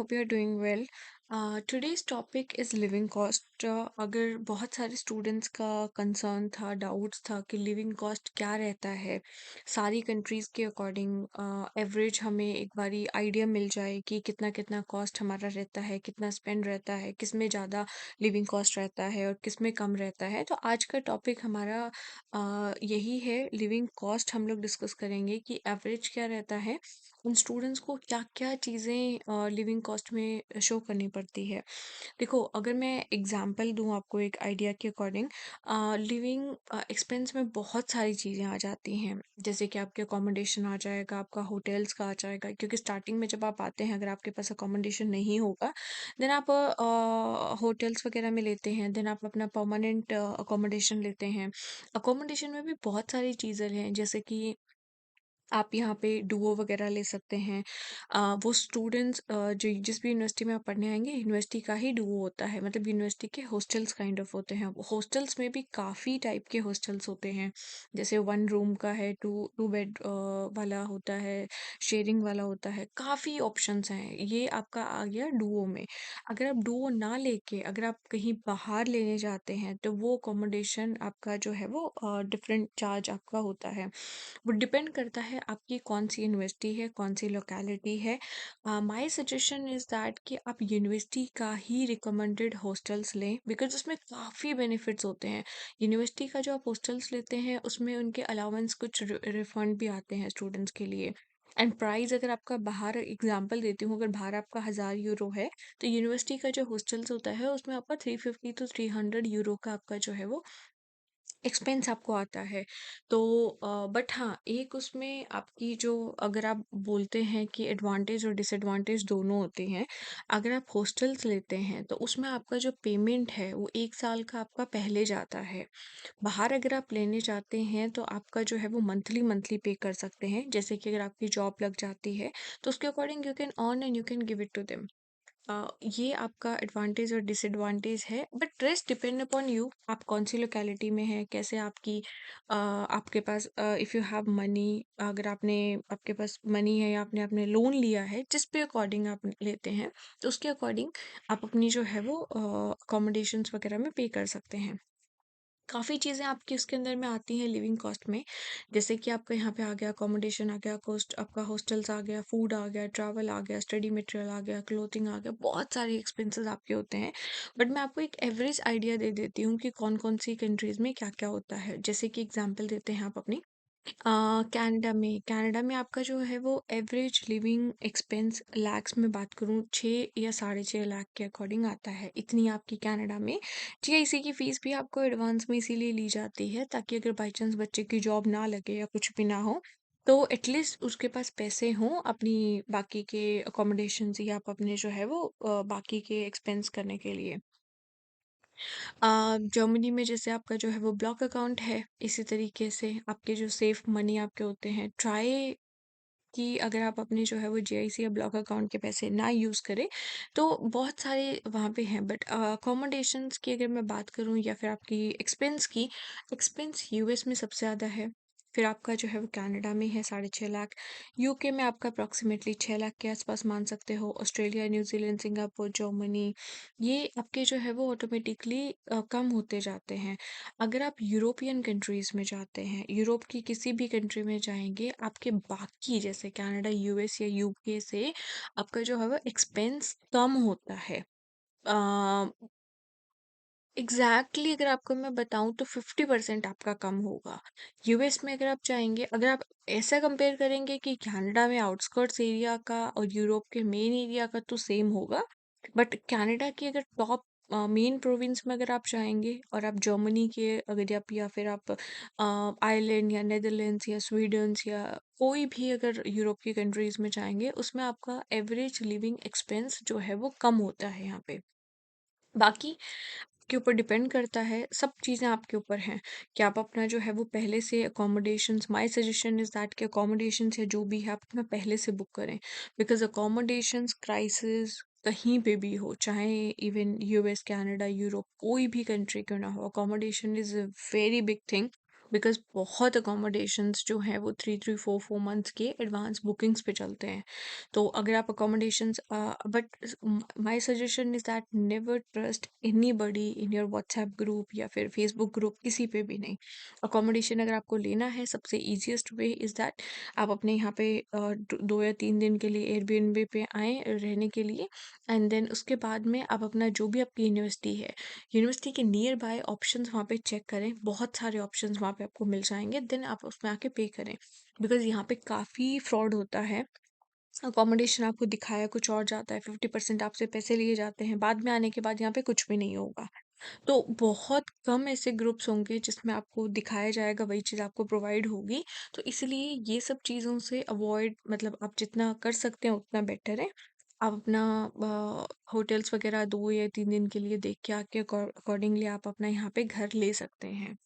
Hope you're doing well. Today's topic is living cost. अगर बहुत सारे स्टूडेंट्स का कंसर्न था, डाउट्स था कि लिविंग कॉस्ट क्या रहता है, सारी कंट्रीज़ के अकॉर्डिंग एवरेज हमें एक बारी आइडिया मिल जाए कि कितना कितना कॉस्ट हमारा रहता है, कितना स्पेंड रहता है, किस में ज़्यादा लिविंग कॉस्ट रहता है और किस में कम रहता है। तो आज का टॉपिक हमारा यही है, लिविंग कॉस्ट हम लोग डिस्कस करेंगे कि एवरेज क्या रहता है, उन स्टूडेंट्स को क्या क्या चीज़ें लिविंग कॉस्ट में शो करनी पड़ती है। देखो, अगर मैं एग्जांपल दूं आपको एक आइडिया के अकॉर्डिंग, लिविंग एक्सपेंस में बहुत सारी चीज़ें आ जाती हैं। जैसे कि आपके अकोमोडेशन आ जाएगा, आपका होटल्स का आ जाएगा, क्योंकि स्टार्टिंग में जब आप आते हैं अगर आपके पास अकोमोडेशन नहीं होगा, देन आप होटल्स वगैरह में लेते हैं, देन आप अपना परमानेंट अकोमोडेशन लेते हैं। अकोमोडेशन में भी बहुत सारी चीज़ें हैं, जैसे कि आप यहाँ पे डुओ वगैरह ले सकते हैं। वो स्टूडेंट्स जो जिस भी यूनिवर्सिटी में आप पढ़ने आएंगे, यूनिवर्सिटी का ही डुओ होता है, मतलब यूनिवर्सिटी के हॉस्टल्स काइंड ऑफ होते हैं। हॉस्टल्स में भी काफ़ी टाइप के हॉस्टल्स होते हैं, जैसे वन रूम का है, टू टू बेड वाला होता है, शेयरिंग वाला होता है, काफ़ी ऑप्शंस हैं। ये आपका आ गया डुओ में। अगर आप डुओ ना लेके अगर आप कहीं बाहर लेने जाते हैं, तो वो अकोमोडेशन आपका जो है वो डिफरेंट चार्ज आपका होता है। वो डिपेंड करता है आपकी कौन सी यूनिवर्सिटी है, कौन सी लोकेलिटी है। माय सजेशन इज़ दैट कि आप यूनिवर्सिटी का ही रिकमेंडेड हॉस्टल्स लें, बिकॉज उसमें काफ़ी बेनिफिट्स होते हैं। यूनिवर्सिटी का जो आप हॉस्टल्स लेते हैं, उसमें उनके अलाउंस कुछ रिफंड भी आते हैं स्टूडेंट्स के लिए। एंड प्राइस अगर आपका बाहर, एग्जांपल देती हूँ, अगर बाहर आपका 1000 यूरो है, तो यूनिवर्सिटी का जो हॉस्टल्स होता है उसमें आपका 350 to 300 यूरो का आपका जो है वो एक्सपेंस आपको आता है। तो बट हाँ, एक उसमें आपकी जो, अगर आप बोलते हैं कि एडवांटेज और डिसएडवांटेज दोनों होते हैं। अगर आप हॉस्टल्स लेते हैं तो उसमें आपका जो पेमेंट है वो 1 साल का आपका पहले जाता है। बाहर अगर आप लेने जाते हैं तो आपका जो है वो मंथली मंथली पे कर सकते हैं। जैसे कि अगर आपकी जॉब लग जाती है, तो उसके according you can earn and you can give it to them. ये आपका एडवांटेज और डिसएडवांटेज है, but rest depend upon you, आप कौन सी लोकेलिटी में है, कैसे आपकी आपके पास, इफ़ यू हैव मनी, अगर आपने, आपके पास मनी है या आपने आपने लोन लिया है, जिस पे अकॉर्डिंग आप लेते हैं, तो उसके अकॉर्डिंग आप अपनी जो है वो अकोमोडेशंस वगैरह में पे कर सकते हैं। काफ़ी चीज़ें आपकी उसके अंदर में आती हैं लिविंग कॉस्ट में। जैसे कि आपका यहाँ पे आ गया अकोमोडेशन, आ गया कॉस्ट, आपका हॉस्टल्स आ गया, फूड आ गया, ट्रैवल आ गया, स्टडी मटेरियल आ गया, क्लोथिंग आ गया, बहुत सारे एक्सपेंसेस आपके होते हैं। बट मैं आपको एक एवरेज आइडिया दे देती हूँ कि कौन कौन सी कंट्रीज़ में क्या क्या होता है। जैसे कि एग्जाम्पल देते हैं आप अपनी, कनाडा में आपका जो है वो एवरेज लिविंग एक्सपेंस लैक्स में बात करूँ, 6 या 6.5 लाख के अकॉर्डिंग आता है। इतनी आपकी कनाडा में जीआईसी की फीस भी आपको एडवांस में इसीलिए ली जाती है, ताकि अगर बाई चांस बच्चे की जॉब ना लगे या कुछ भी ना हो, तो एटलीस्ट उसके पास पैसे हों अपनी बाकी के अकोमोडेशन या आप अपने जो है वो बाकी के एक्सपेंस करने के लिए। जर्मनी में जैसे आपका जो है वो ब्लॉक अकाउंट है, इसी तरीके से आपके जो सेफ मनी आपके होते हैं, ट्राई कि अगर आप अपने जो है वो जीआईसी या ब्लॉक अकाउंट के पैसे ना यूज़ करें, तो बहुत सारे वहाँ पे हैं। बट अकोमोडेशंस की अगर मैं बात करूँ या फिर आपकी एक्सपेंस की, एक्सपेंस यूएस में सबसे ज़्यादा है। फिर आपका जो है वो कनाडा में है 6.5 लाख। यूके में आपका अप्रॉक्सीमेटली 6 लाख के आसपास मान सकते हो। ऑस्ट्रेलिया, न्यूजीलैंड, सिंगापुर, जर्मनी, ये आपके जो है वो ऑटोमेटिकली कम होते जाते हैं। अगर आप यूरोपियन कंट्रीज़ में जाते हैं, यूरोप की किसी भी कंट्री में जाएंगे, आपके बाकी जैसे कनाडा, यूएस या यूके से आपका जो है वो एक्सपेंस कम होता है। एग्जैक्टली अगर आपको मैं बताऊं तो 50% आपका कम होगा। यूएस में अगर आप चाहेंगे, अगर आप ऐसा कंपेयर करेंगे कि कनाडा में आउटस्कर्ट्स एरिया का और यूरोप के मेन एरिया का, तो सेम होगा। बट कनाडा की अगर टॉप मेन प्रोविंस में अगर आप चाहेंगे, और आप जर्मनी के अगर आप, या फिर आप आयरलैंड या नेदरलैंड्स या स्वीडन या कोई भी अगर यूरोप की कंट्रीज में चाहेंगे, उसमें आपका एवरेज लिविंग एक्सपेंस जो है वो कम होता है यहाँ पे। बाकी के ऊपर डिपेंड करता है, सब चीज़ें आपके ऊपर हैं कि आप अपना जो है वो पहले से accommodations, my suggestion is that कि अकोमोडेशंस या जो भी है आप अपना पहले से बुक करें। बिकॉज अकोमोडेशंस क्राइसिस कहीं पे भी हो, चाहे इवन यूएस, कनाडा, यूरोप, कोई भी कंट्री क्यों ना हो, accommodation is a very big thing. Because बहुत अकोमोडेशंस जो हैं वो 3-3 4-4 मंथ्स के एडवांस बुकिंग्स पे चलते हैं। तो अगर आप accommodations but my suggestion is that never trust anybody in your WhatsApp group या फिर फेसबुक ग्रुप, किसी पे भी नहीं। अकोमोडेशन अगर आपको लेना है, सबसे ईज़ीएस्ट वे इज़ दैट आप अपने यहाँ पे 2 या 3 दिन के लिए एयरबीएनबी पे आएँ रहने के लिए, एंड देन उसके बाद में आप अपना जो भी आपकी यूनिवर्सिटी है, यूनिवर्सिटी के नियर बाय ऑप्शंस वहाँ पे चेक करें। बहुत सारे ऑप्शंस वहाँ पे आपको मिल जाएंगे, देन आप उसमें आके पे करें। बिकॉज यहाँ पे काफ़ी फ्रॉड होता है। अकोमोडेशन आपको दिखाया कुछ और जाता है, 50% आपसे पैसे लिए जाते हैं, बाद में आने के बाद यहाँ पे कुछ भी नहीं होगा। तो बहुत कम ऐसे ग्रुप्स होंगे जिसमें आपको दिखाया जाएगा वही चीज़ आपको प्रोवाइड होगी। तो इसलिए ये सब चीज़ों से अवॉइड, मतलब आप जितना कर सकते हैं उतना बेटर है। आप अपना होटल्स वगैरह 2 या 3 दिन के लिए देख के आके अकॉर्डिंगली आप अपना यहाँ पे घर ले सकते हैं।